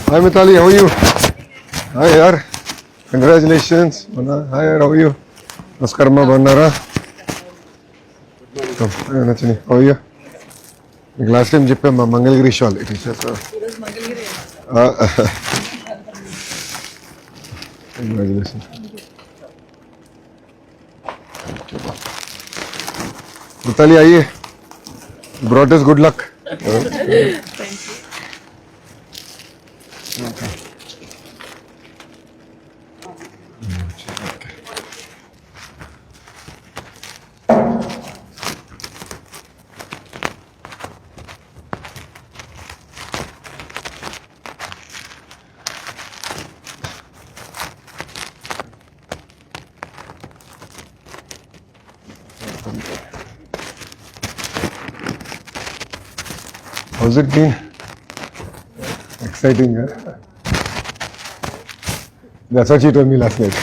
Hi Mitali, how are you? Hi yaar. Congratulations. Hi yaar, how are you? Namaskaram bannara. Nachini, how are you? మీకు last time చెప్పాం మా Mangalagiri shall it is congratulation. Mithali आइए, brought us good luck. How's it been? Exciting, huh? That's what she told me last night.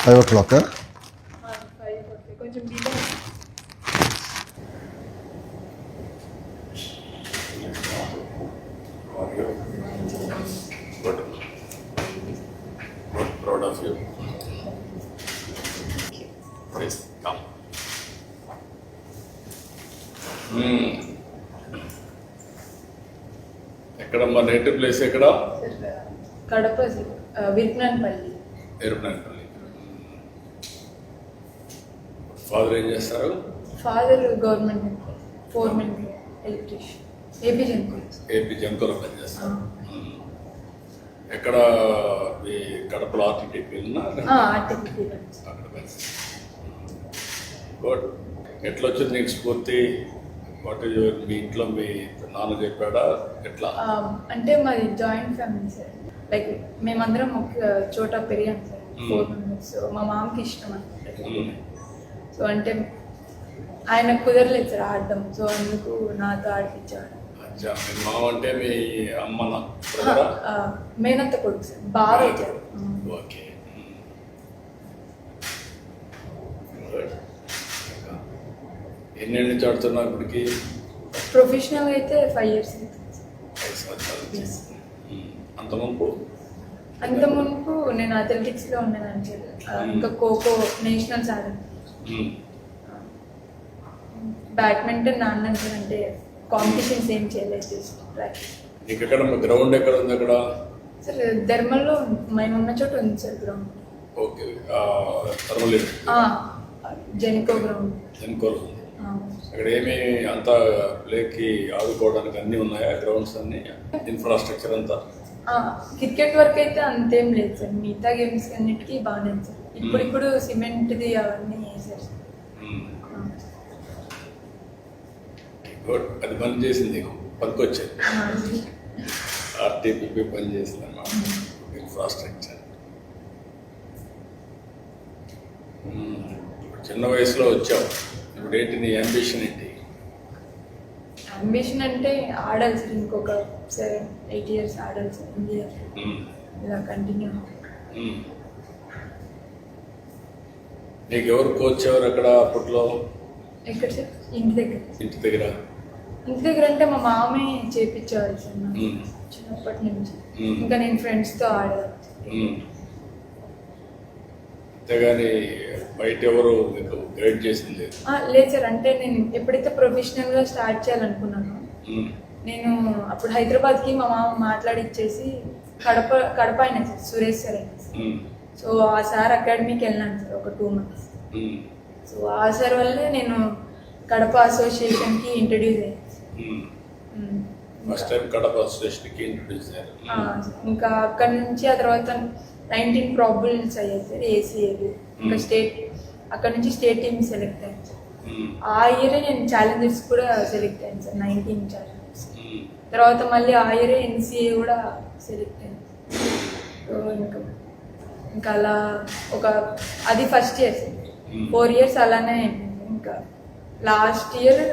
5 o'clock, huh? Good. Proud of you. Please come. ఎక్కడ మా native place ఎక్కడ? Kadapa విరుపునాన్పల్లి. ఎరుపునాన్పల్లి. Father ఏం చేస్తారు? Father government foreman electrician. AP జెన్కోలో పనిచేస్తారు. ఎక్కడ మీ కడపలో ఆర్టీటీపీ అక్కడ పనిచేస్తారు. గుడ్. ఎట్లా వచ్చింది నీకు స్ఫూర్తి? మీ ఇంట్లో మీ నాన్న చెప్పాడా ఎట్లా? అంటే మాది జాయింట్ ఫ్యామిలీ సార్. లైక్ మేమందరం ఒక చోట పెరిగాం సార్, 4 మెంబర్స్. మా మామకి ఇష్టం అనమాట. సో అంటే ఆయన కుదరలేదు సార్ ఆడడం, సో అందుకు నాతో ఆడిపించాడు. మీ మామ అంటే మీ అమ్మ మేనత్త కొడుకు సార్, బాగా వచ్చారు. ఓకే. ఎన్నేళ్ళ నుంచి ఆడుతున్నావు ఇప్పటికి? ప్రొఫెషనల్ అయితే 5 years అవుతుంది. అంత మునుపు నేను అథ్లెటిక్స్ లో ఉన్నాను సార్. ఇంకా ఖోఖో నేషనల్స్ ఆడాను. బ్యాడ్మింటన్ ఆడినాను సార్. అంటే కాంపిటీషన్స్ ఏం చేయలేదు, ప్రాక్టీస్. నీకు ఎక్కడ గ్రౌండ్ ఎక్కడ ఉంది అక్కడ? సార్ ధర్మల్లో మేము ఉన్న చోట ఉంది sir ground. Okay. Thermal Genco ground. జెన్కోలో ఉంది. అక్కడ ఏమి అంతా ప్లేకి ఆడుకోవడానికి అన్నీ ఉన్నాయా? గ్రౌండ్స్ అన్ని, ఇన్ఫ్రాస్ట్రక్చర్ అంతా? క్రికెట్ వరకు అయితే అంతేం లేదు సార్. మిగతా గేమ్స్ అన్నిటికీ బాగానే సార్. ఇప్పుడు సిమెంట్ది అవన్నీ వేసారు సార్. గుడ్. అది పని చేసింది, పనికొచ్చేది. ఆర్టీపీ పని చేసింది అన్నమాట, ఇన్ఫ్రాస్ట్రక్చర్. చిన్న వయసులో వచ్చావు, ఇప్పుడు ఏంటి నీ అంబిషన్ ఏంటి? అంబిషన్ అంటే ఆడాలి సార్. ఇంకొక 7-8 years ఆడాలి సార్ ఇండియా. ఇలా కంటిన్యూ. నీకు ఎవరు కోచ్ ఎవరు అక్కడ అప్పట్లో? ఎక్కడ సార్? ఇంటి దగ్గర. ఇంటి దగ్గర అంటే మా మామే చేపించేవాళ్ళు సార్ చిన్నప్పటి నుంచి. ఇంకా నేను ఫ్రెండ్స్తో ఆడేదాన్ని. అంతేగాని బయట ఎవరు మీకు గైడ్ చేసింది లేదు సార్. అంటే నేను ఎప్పుడైతే ప్రొఫెషనల్గా స్టార్ట్ చేయాలనుకున్నానో, నేను అప్పుడు హైదరాబాద్కి మా మామ మాట్లాడిచ్చేసి కడప అయినా సార్, సురేష్ సార్ అయినా. సో ఆ సార్ అకాడమీకి వెళ్ళాను సార్ ఒక 2 months. సో ఆ సార్ వల్లే నేను కడప అసోసియేషన్కి ఇంట్రడ్యూస్ అయ్యాను. ఫస్ట్ టైం కడప అసోసియేషన్కి ఇంట్రడ్యూస్ అయ్యారు. ఇంకా అక్కడ నుంచి ఆ తర్వాత 19 ప్రాబుల్స్ అయ్యాయి సార్, ఏసీఏలు. ఇంకా అక్కడ నుంచి స్టేట్ టీమ్ సెలెక్ట్ అయ్యాను సార్. ఆ ఇయరే నేను ఛాలెంజర్స్ కూడా సెలెక్ట్ అయ్యాను సార్, 19 ఛాలెంజర్స్. తర్వాత మళ్ళీ ఆ ఇయరే ఎన్సీఏ కూడా సెలెక్ట్ అయ్యాను. సో ఇంకా అలా అది ఫస్ట్ ఇయర్ సార్. 4 years అలానే అయిపోయింది. ఇంకా లాస్ట్ ఇయర్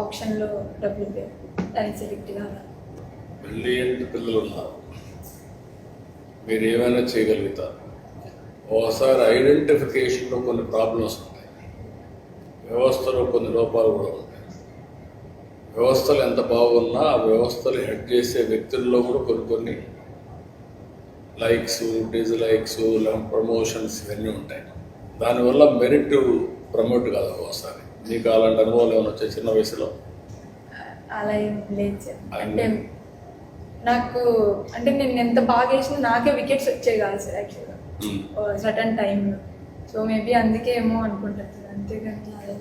ఆప్షన్లో డబ్బులు దానికి సెలెక్ట్ కావాలి. బ్రిలియంట్ పిల్లలు ఉన్నారు, మీరు ఏమైనా చేయగలుగుతారు. ఓసారి ఐడెంటిఫికేషన్లో కొన్ని ప్రాబ్లమ్స్ ఉంటాయి, వ్యవస్థలో కొన్ని లోపాలు కూడా ఉంటాయి. వ్యవస్థలు ఎంత బాగున్నా ఆ వ్యవస్థలు హెడ్ చేసే వ్యక్తుల్లో కూడా కొన్ని లైక్స్, డిస్లైక్స్, ప్రమోషన్స్ ఇవన్నీ ఉంటాయి. దానివల్ల మెరిట్ ప్రమోట్ కాదు ఒకసారి. మీకు అలాంటి అనుభవాలు ఏమైనా వచ్చాయి చిన్న వయసులో? అలా ఏం లేదు సార్. అంటే నాకు అంటే నేను ఎంత బాగా వేసినా నాకే వికెట్స్ వచ్చాయి కాదు సార్ యాక్చువల్గా సడన్ టైంలో. సో మేబీ అందుకే ఏమో అనుకుంటాను సార్, అంతేగాని అలా